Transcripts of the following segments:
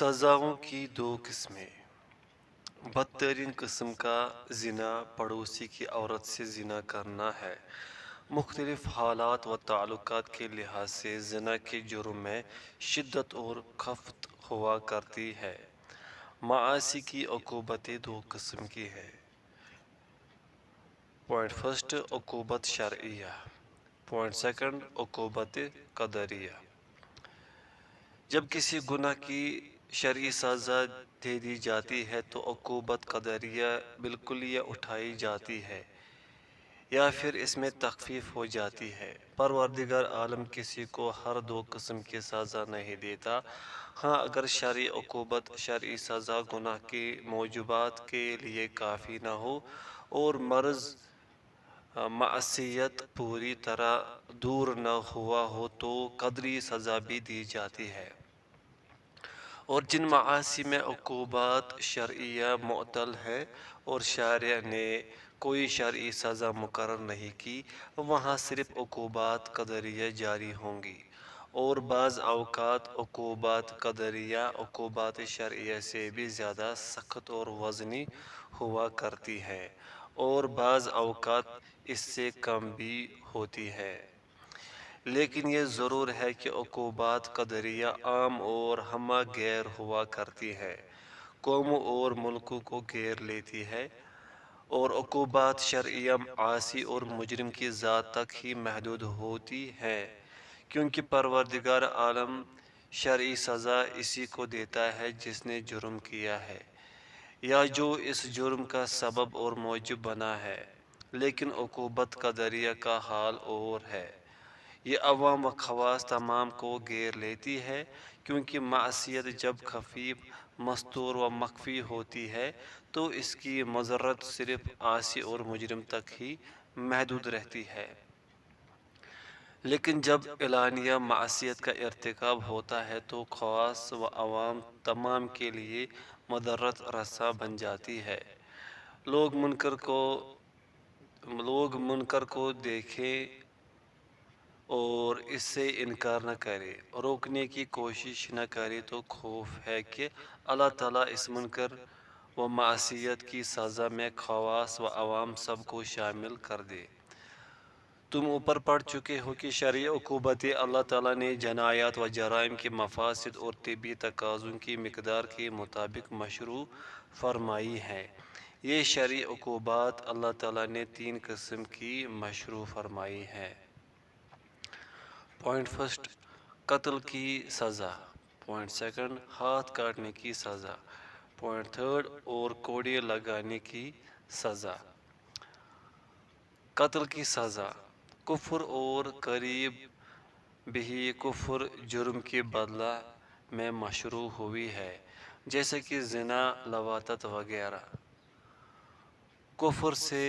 سزاؤں کی دو قسمیں۔ بدترین قسم کا زنا پڑوسی کی عورت سے زنا کرنا ہے۔ مختلف حالات و تعلقات کے لحاظ سے زنا کے جرم میں شدت اور خفت ہوا کرتی ہے۔ معاصی کی عقوبتیں دو قسم کی ہیں۔ پوائنٹ فرسٹ، عقوبت شرعیہ۔ پوائنٹ سیکنڈ، عقوبت قدریہ۔ جب کسی گناہ کی شرعی سزا دے دی جاتی ہے تو عقوبت قدریہ بالکلیہ اٹھائی جاتی ہے یا پھر اس میں تخفیف ہو جاتی ہے۔ پروردگار عالم کسی کو ہر دو قسم کی سزا نہیں دیتا۔ ہاں، اگر شرعی عقوبت شرعی سزا گناہ کے موجبات کے لیے کافی نہ ہو اور مرض معصیت پوری طرح دور نہ ہوا ہو تو قدری سزا بھی دی جاتی ہے۔ اور جن معاصی میں عقوبات شرعیہ معطل ہے اور شارع نے کوئی شرعی سزا مقرر نہیں کی، وہاں صرف عقوبات قدریہ جاری ہوں گی۔ اور بعض اوقات عقوبات قدریہ عقوبات شرعیہ سے بھی زیادہ سخت اور وزنی ہوا کرتی ہیں اور بعض اوقات اس سے کم بھی ہوتی ہے۔ لیکن یہ ضرور ہے کہ عقوبات قدریہ عام اور ہمہ گیر ہوا کرتی ہے، قوموں اور ملکوں کو گھیر لیتی ہے، اور عقوبات شرعیہ عاصی اور مجرم کی ذات تک ہی محدود ہوتی ہیں، کیونکہ پروردگار عالم شرعی سزا اسی کو دیتا ہے جس نے جرم کیا ہے یا جو اس جرم کا سبب اور موجب بنا ہے۔ لیکن عقوبت قدریہ کا حال اور ہے۔ یہ عوام و خواص تمام کو گھیر لیتی ہے، کیونکہ معصیت جب خفیف، مستور و مخفی ہوتی ہے تو اس کی مضرت صرف عاصی اور مجرم تک ہی محدود رہتی ہے، لیکن جب اعلانیہ معصیت کا ارتکاب ہوتا ہے تو خواص و عوام تمام کے لیے مضرت رساں بن جاتی ہے۔ لوگ منکر کو دیکھیں اور اس سے انکار نہ کرے، روکنے کی کوشش نہ کرے تو خوف ہے کہ اللہ تعالیٰ اس منکر و معصیت کی سزا میں خواص و عوام سب کو شامل کر دے۔ تم اوپر پڑھ چکے ہو کہ شرعی عقوبتیں اللہ تعالیٰ نے جنایات و جرائم کے مفاسد اور طبی تقاضوں کی مقدار کے مطابق مشروع فرمائی ہیں۔ یہ شرعی عقوبات اللہ تعالیٰ نے تین قسم کی مشروع فرمائی ہیں۔ پوائنٹ فرسٹ، قتل کی سزا۔ پوائنٹ سیکنڈ، ہاتھ کاٹنے کی سزا۔ پوائنٹ تھرڈ، اور کوڑے لگانے کی سزا۔ قتل کی سزا کفر اور قریب بھی کفر جرم کے بدلہ میں مشروع ہوئی ہے، جیسے کہ زنا، لواطت وغیرہ۔ کفر سے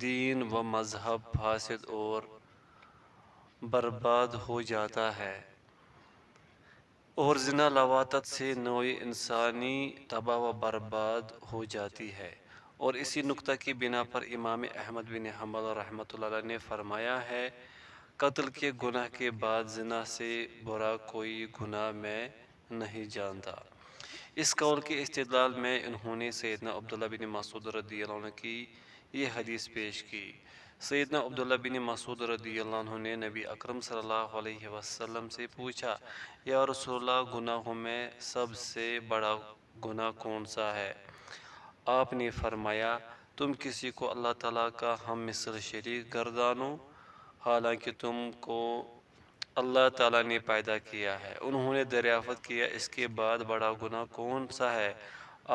دین و مذہب فاسد اور برباد ہو جاتا ہے، اور زنا لواطت سے نوع انسانی تباہ و برباد ہو جاتی ہے۔ اور اسی نکتہ کی بنا پر امام احمد بن حنبل رحمۃ اللہ علیہ نے فرمایا ہے، قتل کے گناہ کے بعد زنا سے برا کوئی گناہ میں نہیں جانتا۔ اس قول کے استدلال میں انہوں نے سیدنا عبداللہ بن مسعود رضی اللہ عنہ کی یہ حدیث پیش کی۔ سیدنا عبداللہ بن مسعود رضی اللہ عنہ نے نبی اکرم صلی اللہ علیہ وسلم سے پوچھا، یا رسول اللہ، گناہوں میں سب سے بڑا گناہ کون سا ہے؟ آپ نے فرمایا، تم کسی کو اللہ تعالیٰ کا ہم مثل شریک گردانو حالانکہ تم کو اللہ تعالیٰ نے پیدا کیا ہے۔ انہوں نے دریافت کیا، اس کے بعد بڑا گناہ کون سا ہے؟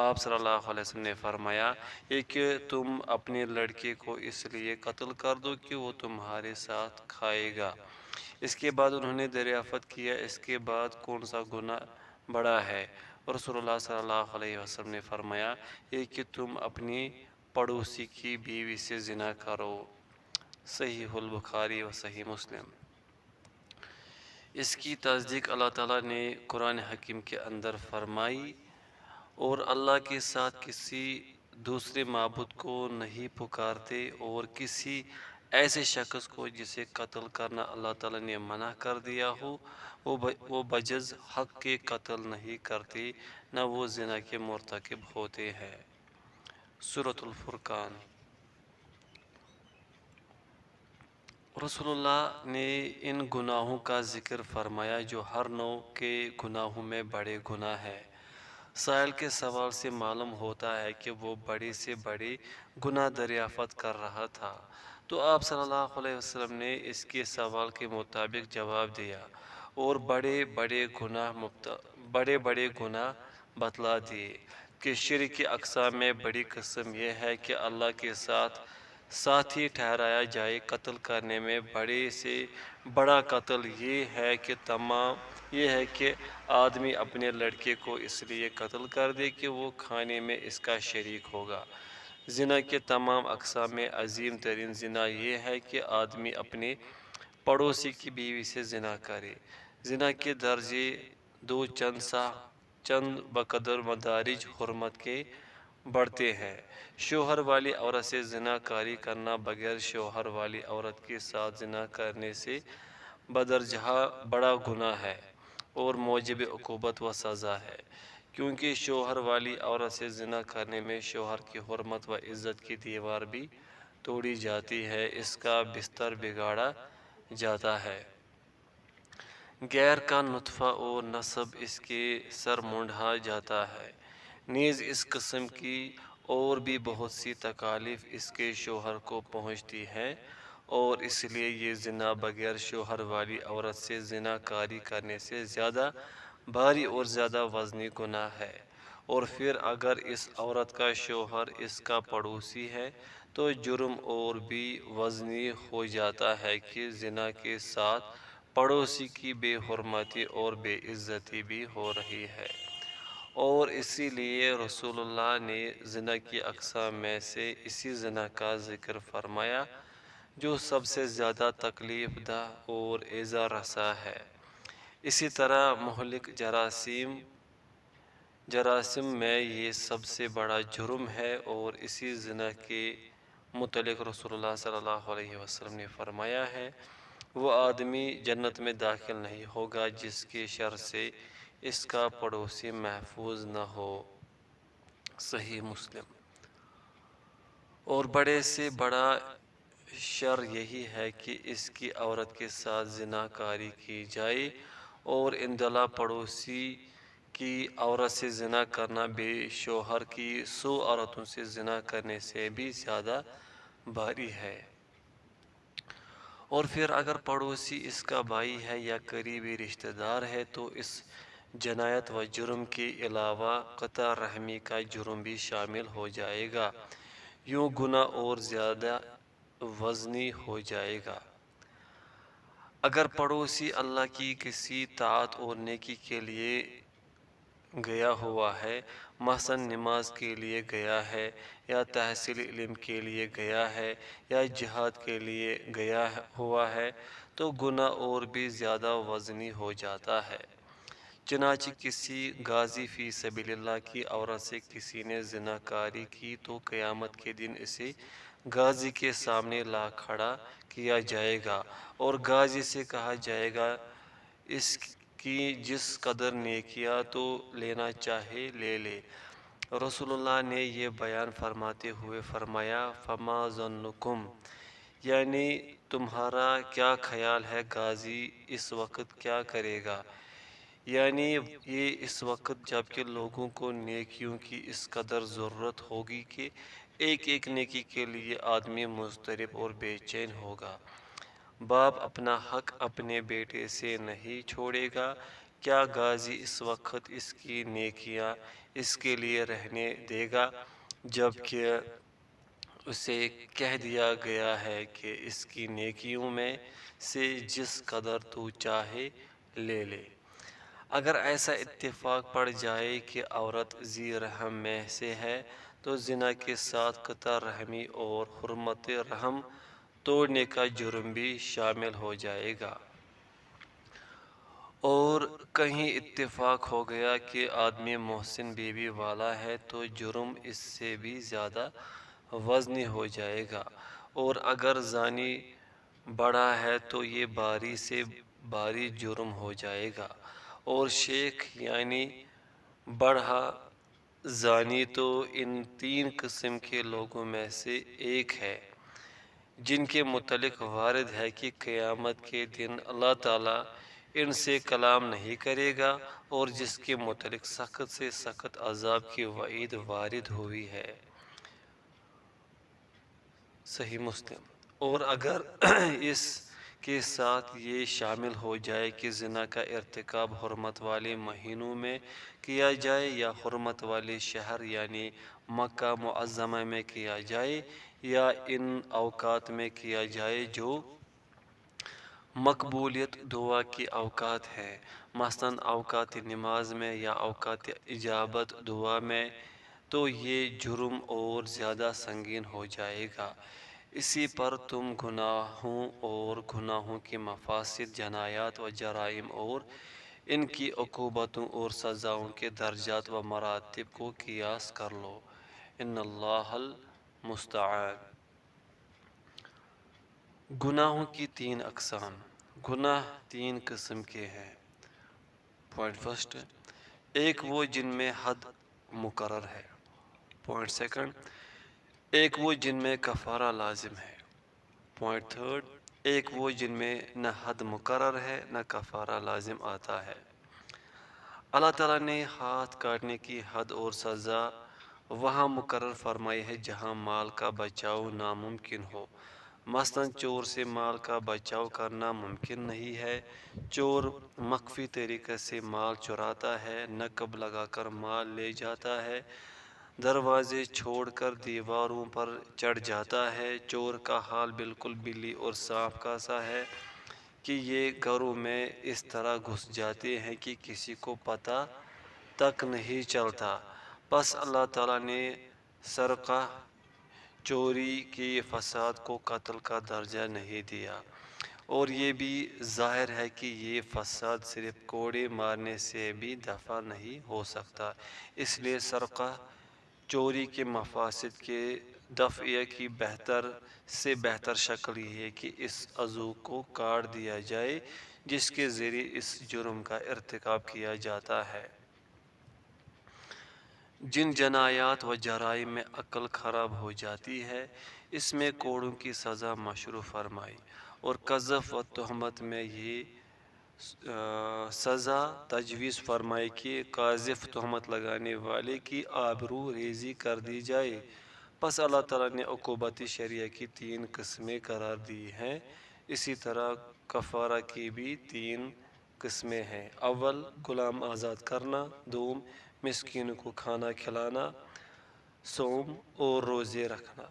آپ صلی اللہ علیہ وسلم نے فرمایا، یہ کہ تم اپنے لڑکے کو اس لیے قتل کر دو کہ وہ تمہارے ساتھ کھائے گا۔ اس کے بعد انہوں نے دریافت کیا، اس کے بعد کون سا گناہ بڑا ہے؟ رسول اللہ صلی اللہ علیہ وسلم نے فرمایا، یہ کہ تم اپنی پڑوسی کی بیوی سے زنا کرو۔ صحیح البخاری و صحیح مسلم۔ اس کی تصدیق اللہ تعالیٰ نے قرآن حکیم کے اندر فرمائی، اور اللہ کے ساتھ کسی دوسرے معبود کو نہیں پکارتے اور کسی ایسے شخص کو جسے قتل کرنا اللہ تعالیٰ نے منع کر دیا ہو وہ بجز حق کے قتل نہیں کرتے، نہ وہ زنا کے مرتکب ہوتے ہیں۔ سورۃ الفرقان۔ رسول اللہ نے ان گناہوں کا ذکر فرمایا جو ہر نوع کے گناہوں میں بڑے گناہ ہیں۔ سائل کے سوال سے معلوم ہوتا ہے کہ وہ بڑے سے بڑے گناہ دریافت کر رہا تھا، تو آپ صلی اللہ علیہ وسلم نے اس کے سوال کے مطابق جواب دیا اور بڑے بڑے گناہ بتلا دیے کہ شرک کی اقسام میں بڑی قسم یہ ہے کہ اللہ کے ساتھ ساتھی ٹھہرایا جائے۔ قتل کرنے میں بڑے سے بڑا قتل یہ ہے کہ آدمی اپنے لڑکے کو اس لیے قتل کر دے کہ وہ کھانے میں اس کا شریک ہوگا۔ زنا کے تمام اقسام میں عظیم ترین زنا یہ ہے کہ آدمی اپنے پڑوسی کی بیوی سے زنا کرے۔ زنا کے درجے دو چند بقدر مدارج حرمت کے بڑھتے ہیں۔ شوہر والی عورت سے زنا کاری کرنا بغیر شوہر والی عورت کے ساتھ زنا کرنے سے بدرجہ بڑا گناہ ہے اور موجب عقوبت و سزا ہے، کیونکہ شوہر والی عورت سے زنا کرنے میں شوہر کی حرمت و عزت کی دیوار بھی توڑی جاتی ہے، اس کا بستر بگاڑا جاتا ہے، غیر کا نطفہ اور نسب اس کے سر مونڈھا جاتا ہے، نیز اس قسم کی اور بھی بہت سی تکالیف اس کے شوہر کو پہنچتی ہیں، اور اس لیے یہ زنا بغیر شوہر والی عورت سے زنا کاری کرنے سے زیادہ بھاری اور زیادہ وزنی گناہ ہے۔ اور پھر اگر اس عورت کا شوہر اس کا پڑوسی ہے تو جرم اور بھی وزنی ہو جاتا ہے کہ زنا کے ساتھ پڑوسی کی بے حرمتی اور بے عزتی بھی ہو رہی ہے، اور اسی لیے رسول اللہ نے زنا کی اقسام میں سے اسی زنا کا ذکر فرمایا جو سب سے زیادہ تکلیف دہ اور ایذا رسا ہے۔ اسی طرح مہلک جراثیم میں یہ سب سے بڑا جرم ہے، اور اسی زنا کے متعلق رسول اللہ صلی اللہ علیہ وسلم نے فرمایا ہے، وہ آدمی جنت میں داخل نہیں ہوگا جس کے شر سے اس کا پڑوسی محفوظ نہ ہو۔ صحیح مسلم۔ اور بڑے سے بڑا شر یہی ہے کہ اس کی عورت کے ساتھ زنا کاری کی جائے، اور اندلہ پڑوسی کی عورت سے زنا کرنا بے شوہر کی 100 عورتوں سے زنا کرنے سے بھی زیادہ بھاری ہے۔ اور پھر اگر پڑوسی اس کا بھائی ہے یا قریبی رشتہ دار ہے تو اس جنایت و جرم کے علاوہ قطع رحمی کا جرم بھی شامل ہو جائے گا، یوں گناہ اور زیادہ وزنی ہو جائے گا۔ اگر پڑوسی اللہ کی کسی طاعت اور نیکی کے لیے گیا ہوا ہے، مثلا نماز کے لیے گیا ہے یا تحصیل علم کے لیے گیا ہے یا جہاد کے لیے گیا ہوا ہے، تو گناہ اور بھی زیادہ وزنی ہو جاتا ہے۔ چنانچہ کسی غازی فی سبیل اللہ کی عورت سے کسی نے زنا کاری کی تو قیامت کے دن اسے غازی کے سامنے لا کھڑا کیا جائے گا اور غازی سے کہا جائے گا اس کی جس قدر نیکیاں تو لینا چاہے لے لے۔ رسول اللہ نے یہ بیان فرماتے ہوئے فرمایا، فما ظنکم، یعنی تمہارا کیا خیال ہے غازی اس وقت کیا کرے گا؟ یعنی یہ اس وقت جب کہ لوگوں کو نیکیوں کی اس قدر ضرورت ہوگی کہ ایک ایک نیکی کے لیے آدمی مضطرب اور بے چین ہوگا۔ باپ اپنا حق اپنے بیٹے سے نہیں چھوڑے گا، کیا غازی اس وقت اس کی نیکیاں اس کے لیے رہنے دے گا جبکہ اسے کہہ دیا گیا ہے کہ اس کی نیکیوں میں سے جس قدر تو چاہے لے لے۔ اگر ایسا اتفاق پڑ جائے کہ عورت ذی رحم میں سے ہے تو زنا کے ساتھ قطع رحمی اور حرمت رحم توڑنے کا جرم بھی شامل ہو جائے گا۔ اور کہیں اتفاق ہو گیا کہ آدمی محسن بیوی والا ہے تو جرم اس سے بھی زیادہ وزنی ہو جائے گا، اور اگر زانی بڑا ہے تو یہ باری سے باری جرم ہو جائے گا۔ اور شیخ یعنی بڑھا زانی تو ان 3 قسم کے لوگوں میں سے ایک ہے جن کے متعلق وارد ہے کہ قیامت کے دن اللہ تعالیٰ ان سے کلام نہیں کرے گا، اور جس کے متعلق سخت سے سخت عذاب کی وعید وارد ہوئی ہے۔ صحیح مسلم۔ اور اگر اس کے ساتھ یہ شامل ہو جائے کہ زنا کا ارتکاب حرمت والے مہینوں میں کیا جائے یا حرمت والے شہر یعنی مکہ معظمہ میں کیا جائے یا ان اوقات میں کیا جائے جو مقبولیت دعا کی اوقات ہے، مثلاً اوقات نماز میں یا اوقات اجابت دعا میں، تو یہ جرم اور زیادہ سنگین ہو جائے گا۔ اسی پر تم گناہوں اور گناہوں کے مفاسد، جنایات و جرائم اور ان کی عقوبتوں اور سزاؤں کے درجات و مراتب کو قیاس کر لو۔ ان اللہ المستعان۔ گناہوں کی 3 اقسام۔ گناہ 3 قسم کے ہیں۔ پوائنٹ فرسٹ، ایک وہ جن میں حد مقرر ہے۔ پوائنٹ سیکنڈ، ایک وہ جن میں کفارہ لازم ہے۔ پوائنٹ تھرڈ، ایک وہ جن میں نہ حد مقرر ہے نہ کفارہ لازم آتا ہے۔ اللہ تعالیٰ نے ہاتھ کاٹنے کی حد اور سزا وہاں مقرر فرمائی ہے جہاں مال کا بچاؤ ناممکن ہو، مثلاً چور سے مال کا بچاؤ کرنا ممکن نہیں ہے۔ چور مخفی طریقے سے مال چراتا ہے، نقب لگا کر مال لے جاتا ہے، دروازے چھوڑ کر دیواروں پر چڑھ جاتا ہے۔ چور کا حال بالکل بلی اور سانپ کا سا ہے کہ یہ گھروں میں اس طرح گھس جاتے ہیں کہ کسی کو پتہ تک نہیں چلتا۔ پس اللہ تعالیٰ نے سرقہ، چوری کے فساد کو قتل کا درجہ نہیں دیا، اور یہ بھی ظاہر ہے کہ یہ فساد صرف کوڑے مارنے سے بھی دفع نہیں ہو سکتا، اس لیے سرقہ، چوری کے مفاسد کے دفع کی بہتر سے بہتر شکل یہ ہے کہ اس عضو کو کاٹ دیا جائے جس کے ذریعے اس جرم کا ارتکاب کیا جاتا ہے۔ جن جنایات و جرائم میں عقل خراب ہو جاتی ہے اس میں کوڑوں کی سزا مشروع فرمائی، اور قذف و تہمت میں یہ سزا تجویز فرمائی کہ قاذف تہمت لگانے والے کی آبرو ریزی کر دی جائے۔ پس اللہ تعالیٰ نے عقوبت شرعیہ کی 3 قسمیں قرار دی ہیں۔ اسی طرح کفارہ کی بھی 3 قسمیں ہیں۔ اول، غلام آزاد کرنا۔ دوم، مسکینوں کو کھانا کھلانا۔ صوم اور روزے رکھنا۔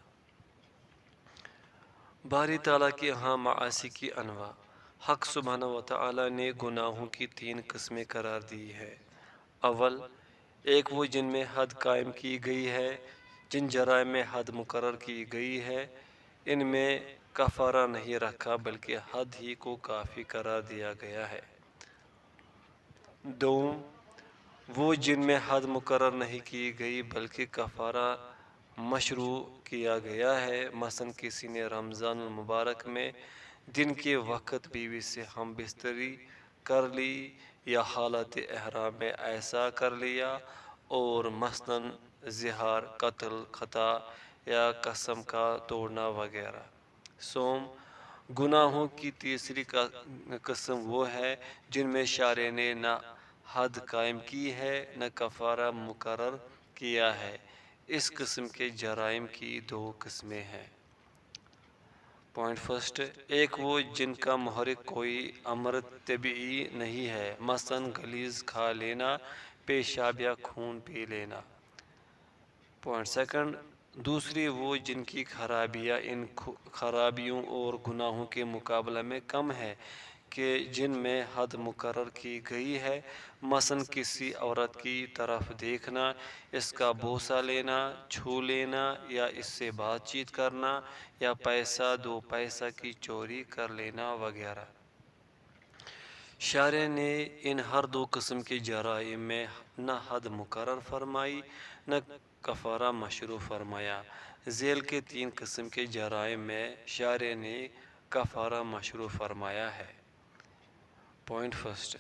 باری تعالیٰ کے ہاں معاصی کی انواع۔ حق سبحانہ و تعالیٰ نے گناہوں کی 3 قسمیں قرار دی ہے۔ اول، ایک وہ جن میں حد قائم کی گئی ہے، جن جرائم میں حد مقرر کی گئی ہے ان میں کفارہ نہیں رکھا بلکہ حد ہی کو کافی قرار دیا گیا ہے۔ دوم، وہ جن میں حد مقرر نہیں کی گئی بلکہ کفارہ مشروع کیا گیا ہے، مثلاً کسی نے رمضان المبارک میں دن کے وقت بیوی سے ہم بستری کر لی یا حالت احرام میں ایسا کر لیا، اور مثلاً زہار، قتل، خطا یا قسم کا توڑنا وغیرہ۔ صوم، گناہوں کی تیسری قسم وہ ہے جن میں شارع نے نہ حد قائم کی ہے نہ کفارہ مقرر کیا ہے۔ اس قسم کے جرائم کی 2 قسمیں ہیں۔ پوائنٹ فرسٹ، ایک وہ جن کا محرک کوئی امر طبعی نہیں ہے، مثلاً غلیظ کھا لینا، پیشاب یا خون پی لینا۔ پوائنٹ سیکنڈ، دوسری وہ جن کی خرابیاں ان خرابیوں اور گناہوں کے مقابلے میں کم ہے کہ جن میں حد مقرر کی گئی ہے، مثلاً کسی عورت کی طرف دیکھنا، اس کا بوسہ لینا، چھو لینا یا اس سے بات چیت کرنا یا پیسہ 2 پیسہ کی چوری کر لینا وغیرہ۔ شارع نے ان ہر دو قسم کے جرائم میں نہ حد مقرر فرمائی نہ کفارہ مشروع فرمایا۔ ذیل کے 3 قسم کے جرائم میں شارع نے کفارہ مشروع فرمایا ہے۔ پوائنٹ فرسٹ،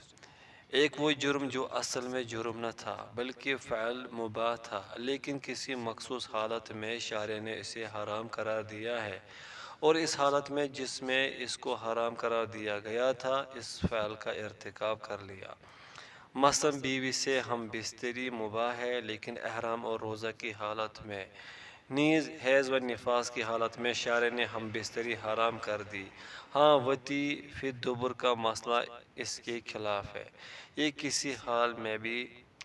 ایک وہ جرم جو اصل میں جرم نہ تھا بلکہ فعل مباح تھا، لیکن کسی مخصوص حالت میں شارع نے اسے حرام قرار دیا ہے، اور اس حالت میں جس میں اس کو حرام قرار دیا گیا تھا اس فعل کا ارتکاب کر لیا۔ مثلاً بیوی سے ہم بستری مباح ہے، لیکن احرام اور روزہ کی حالت میں، نیز حیض و نفاس کی حالت میں شارع نے ہم بستری حرام کر دی۔ ہاں، وطی فی الدبر کا مسئلہ اس کے خلاف ہے، یہ کسی حال میں بھی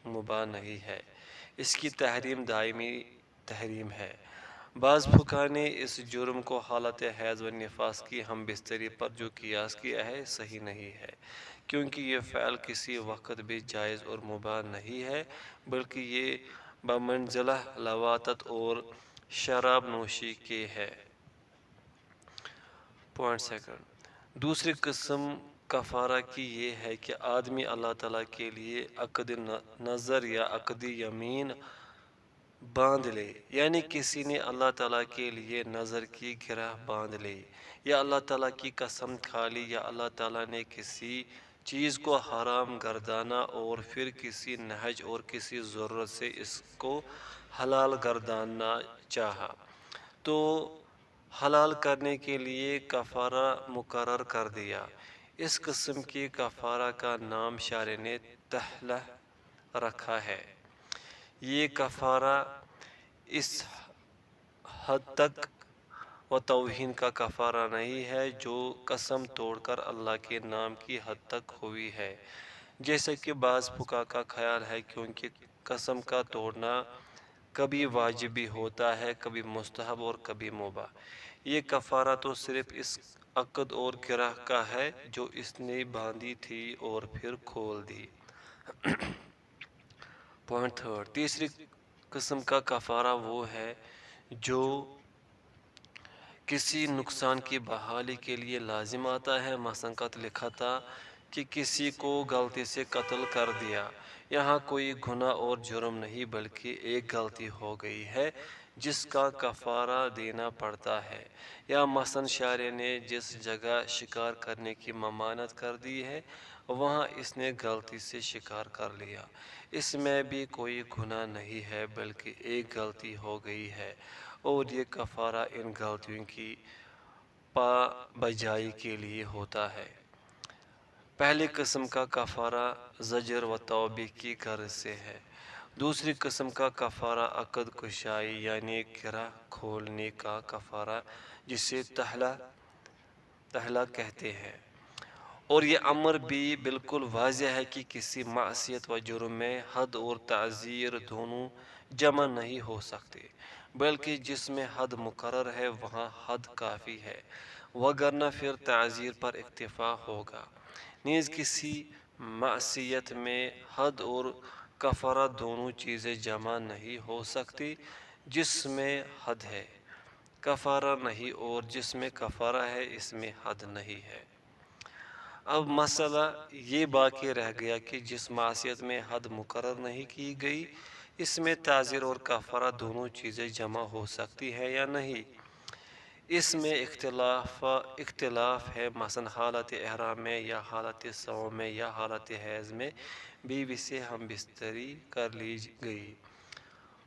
مباح نہیں ہے، اس کی تحریم دائمی تحریم ہے۔ بعض فقہا نے اس جرم کو حالت حیض و نفاس کی ہم بستری پر جو قیاس کیا ہے صحیح نہیں ہے، کیونکہ یہ فعل کسی وقت بھی جائز اور مباح نہیں ہے، بلکہ یہ بمنزلہ لواطت اور شراب نوشی کے ہے۔ پوائنٹ سیکنڈ، دوسری قسم کفارہ کی یہ ہے کہ آدمی اللہ تعالیٰ کے لیے عقد نظر یا عقد یمین باندھ لے، یعنی کسی نے اللہ تعالیٰ کے لیے نظر کی گرہ باندھ لی، یا اللہ تعالیٰ کی قسم کھا لی، یا اللہ تعالیٰ نے کسی چیز کو حرام گردانا اور پھر کسی نہج اور کسی ضرورت سے اس کو حلال گردانا چاہا، تو حلال کرنے کے لیے کفارہ مقرر کر دیا۔ اس قسم کی کفارہ کا نام شارع نے تحلہ رکھا ہے۔ یہ کفارہ اس حد تک و توہین کا کفارہ نہیں ہے جو قسم توڑ کر اللہ کے نام کی حد تک ہوئی ہے، جیسا کہ بعض فقہا کا خیال ہے، کیونکہ قسم کا توڑنا کبھی واجب بھی ہوتا ہے، کبھی مستحب اور کبھی مباح۔ یہ کفارہ تو صرف اس عقد اور گرہ کا ہے جو اس نے باندھی تھی اور پھر کھول دی۔ پوائنٹ تھرڈ، تیسری قسم کا کفارہ وہ ہے جو کسی نقصان کی بحالی کے لیے لازم آتا ہے، مثلا قتل خطا، کہ کسی کو غلطی سے قتل کر دیا۔ یہاں کوئی گناہ اور جرم نہیں بلکہ ایک غلطی ہو گئی ہے جس کا کفارہ دینا پڑتا ہے، یا مثلا شارع نے جس جگہ شکار کرنے کی ممانعت کر دی ہے وہاں اس نے غلطی سے شکار کر لیا، اس میں بھی کوئی گناہ نہیں ہے بلکہ ایک غلطی ہو گئی ہے، اور یہ کفارہ ان غلطیوں کی پابجائی کے لیے ہوتا ہے۔ پہلی قسم کا کفارہ زجر و توبیخ کی غرض سے ہے۔ دوسری قسم کا کفارہ عقد کشائی یعنی گرہ کھولنے کا کفارہ، جسے تحلہ کہتے ہیں۔ اور یہ امر بھی بالکل واضح ہے کہ کسی معصیت و جرم میں حد اور تعزیر دونوں جمع نہیں ہو سکتے، بلکہ جس میں حد مقرر ہے وہاں حد کافی ہے، وگرنہ پھر تعزیر پر اکتفا ہوگا۔ نیز کسی معصیت میں حد اور کفارہ دونوں چیزیں جمع نہیں ہو سکتی، جس میں حد ہے کفارہ نہیں، اور جس میں کفارہ ہے اس میں حد نہیں ہے۔ اب مسئلہ یہ باقی رہ گیا کہ جس معصیت میں حد مقرر نہیں کی گئی اس میں تعزیر اور کفارہ دونوں چیزیں جمع ہو سکتی ہیں یا نہیں۔ اس میں اختلاف ہے، مثلا حالت احرام میں یا حالت صوم میں یا حالت حیض میں بیوی سے ہم بستری کر لی گئی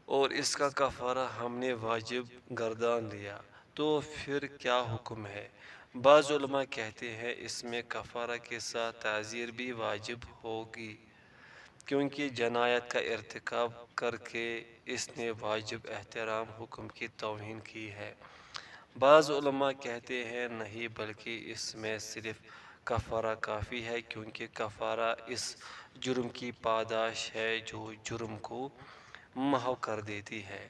اور اس کا کفارہ ہم نے واجب گردان لیا، تو پھر کیا حکم ہے؟ بعض علماء کہتے ہیں اس میں کفارہ کے ساتھ تعزیر بھی واجب ہوگی، کیونکہ جنایت کا ارتکاب کر کے اس نے واجب احترام حکم کی توہین کی ہے۔ بعض علماء کہتے ہیں نہیں، بلکہ اس میں صرف کفارہ کافی ہے، کیونکہ کفارہ اس جرم کی پاداش ہے جو جرم کو محو کر دیتی ہے۔